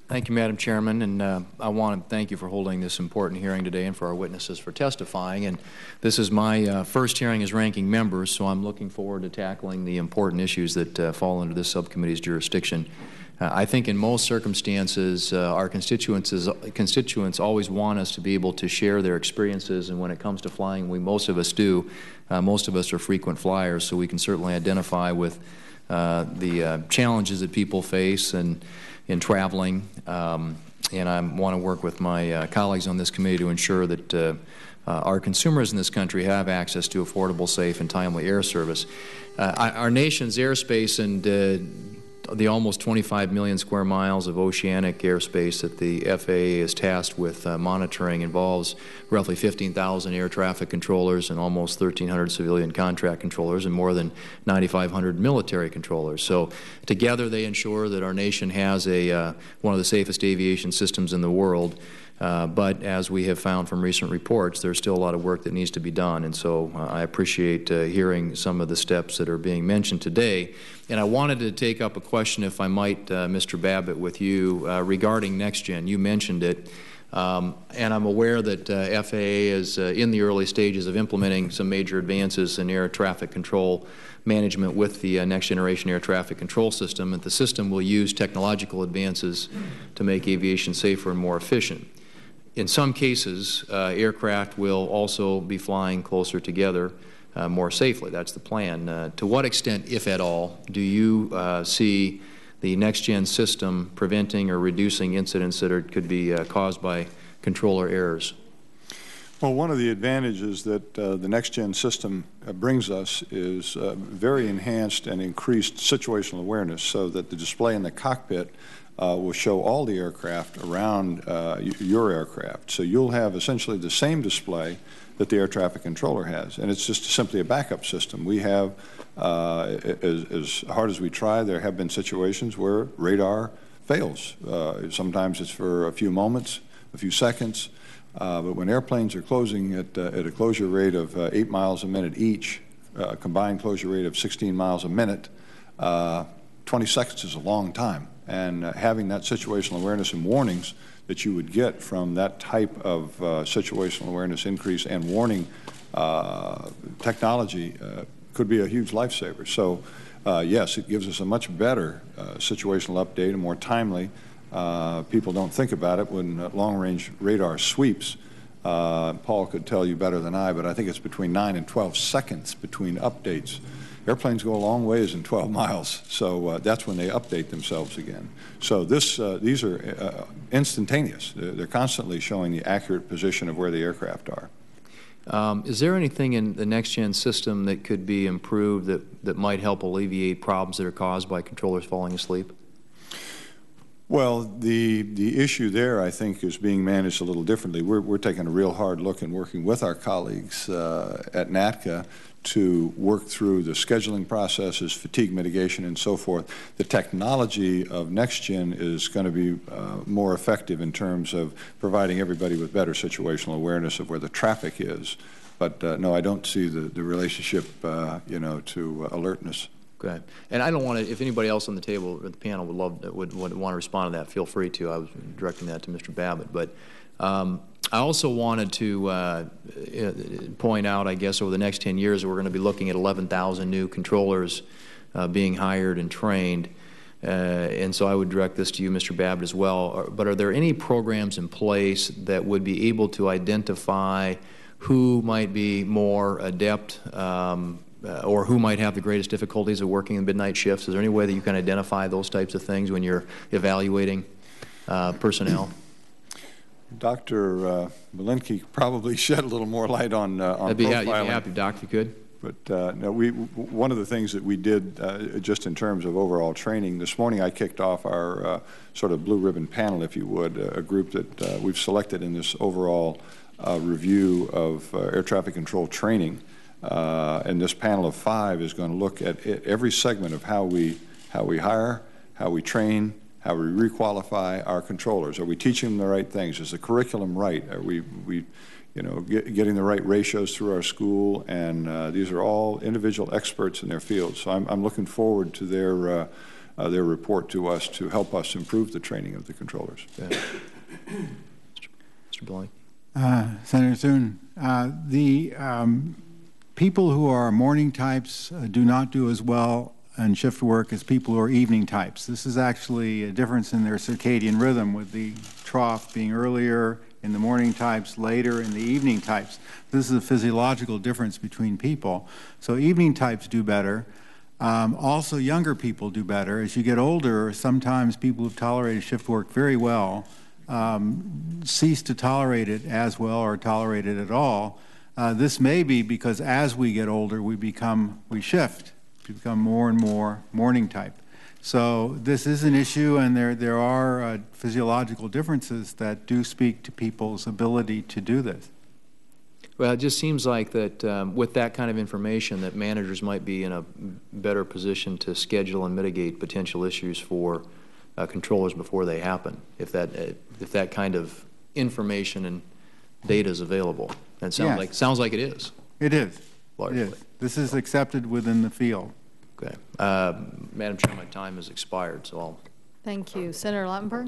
Thank you, Madam Chairman, and I want to thank you for holding this important hearing today and for our witnesses for testifying. And this is my first hearing as ranking member, so I'm looking forward to tackling the important issues that fall under this subcommittee's jurisdiction. I think in most circumstances, our constituents always want us to be able to share their experiences, and when it comes to flying, most of us do. Most of us are frequent flyers, so we can certainly identify with the challenges that people face in traveling, and I want to work with my colleagues on this committee to ensure that our consumers in this country have access to affordable, safe, and timely air service. Our nation's airspace and the almost 25 million square miles of oceanic airspace that the FAA is tasked with monitoring involves roughly 15,000 air traffic controllers and almost 1,300 civilian contract controllers and more than 9,500 military controllers. So together they ensure that our nation has one of the safest aviation systems in the world. But as we have found from recent reports, there's still a lot of work that needs to be done. And so I appreciate hearing some of the steps that are being mentioned today. And I wanted to take up a question, if I might, Mr. Babbitt, with you regarding NextGen. You mentioned it. And I'm aware that FAA is in the early stages of implementing some major advances in air traffic control management with the next generation air traffic control system. And the system will use technological advances to make aviation safer and more efficient. In some cases, aircraft will also be flying closer together more safely. That's the plan. To what extent, if at all, do you see the next-gen system preventing or reducing incidents that could be caused by controller errors? Well, one of the advantages that the next-gen system brings us is very enhanced and increased situational awareness, so that the display in the cockpit will show all the aircraft around your aircraft. So you'll have essentially the same display that the air traffic controller has, and it's just simply a backup system. We have, as hard as we try, there have been situations where radar fails. Sometimes it's for a few moments, a few seconds, but when airplanes are closing at a closure rate of 8 miles a minute each, combined closure rate of 16 miles a minute, 20 seconds is a long time. And having that situational awareness and warnings that you would get from that type of situational awareness increase and warning technology could be a huge lifesaver. So yes, it gives us a much better situational update and more timely. People don't think about it when long-range radar sweeps. Paul could tell you better than I, but I think it's between 9 and 12 seconds between updates. Airplanes go a long ways in 12 miles, so that's when they update themselves again. So these are instantaneous. They're constantly showing the accurate position of where the aircraft are. Is there anything in the next-gen system that could be improved that might help alleviate problems that are caused by controllers falling asleep? Well, the issue there, I think, is being managed a little differently. We're taking a real hard look and working with our colleagues at NATCA to work through the scheduling processes, fatigue mitigation, and so forth. The technology of NextGen is going to be more effective in terms of providing everybody with better situational awareness of where the traffic is. But no, I don't see the relationship, you know, to alertness. Okay. And I don't want to, if anybody else on the table or the panel would want to respond to that, feel free to. I was directing that to Mr. Babbitt. But I also wanted to point out, I guess, over the next 10 years, we're going to be looking at 11,000 new controllers being hired and trained. And so I would direct this to you, Mr. Babbitt, as well. But are there any programs in place that would be able to identify who might be more adept or who might have the greatest difficulties of working in midnight shifts? Is there any way that you can identify those types of things when you're evaluating personnel? Dr. Malinke probably shed a little more light on I'd be profiling. happy, Doc, if you could. But no, one of the things that we did just in terms of overall training, this morning I kicked off our sort of blue ribbon panel, if you would, a group that we've selected in this overall review of air traffic control training. And this panel of 5 is going to look at every segment of how we hire, how we train, how we requalify our controllers. Are we teaching them the right things? Is the curriculum right? Are we you know, getting the right ratios through our school? And these are all individual experts in their fields. So I'm looking forward to their report to us to help us improve the training of the controllers. Yeah. Mr. Blank. Senator Thune, the people who are morning types do not do as well in shift work as people who are evening types. This is actually a difference in their circadian rhythm, with the trough being earlier in the morning types, later in the evening types. This is a physiological difference between people. So evening types do better. Also, younger people do better. As you get older, sometimes people who've tolerated shift work very well cease to tolerate it as well or tolerate it at all. This may be because as we get older, we shift to become more and more morning type. So this is an issue, and there are physiological differences that do speak to people's ability to do this. Well, it just seems like that with that kind of information, that managers might be in a better position to schedule and mitigate potential issues for controllers before they happen, if that kind of information and data is available. And it sounds like it is. It is. Largely. It is. This is accepted within the field. Okay. Madam Chair, my time has expired, so I'll... Thank you. Senator Lautenberg?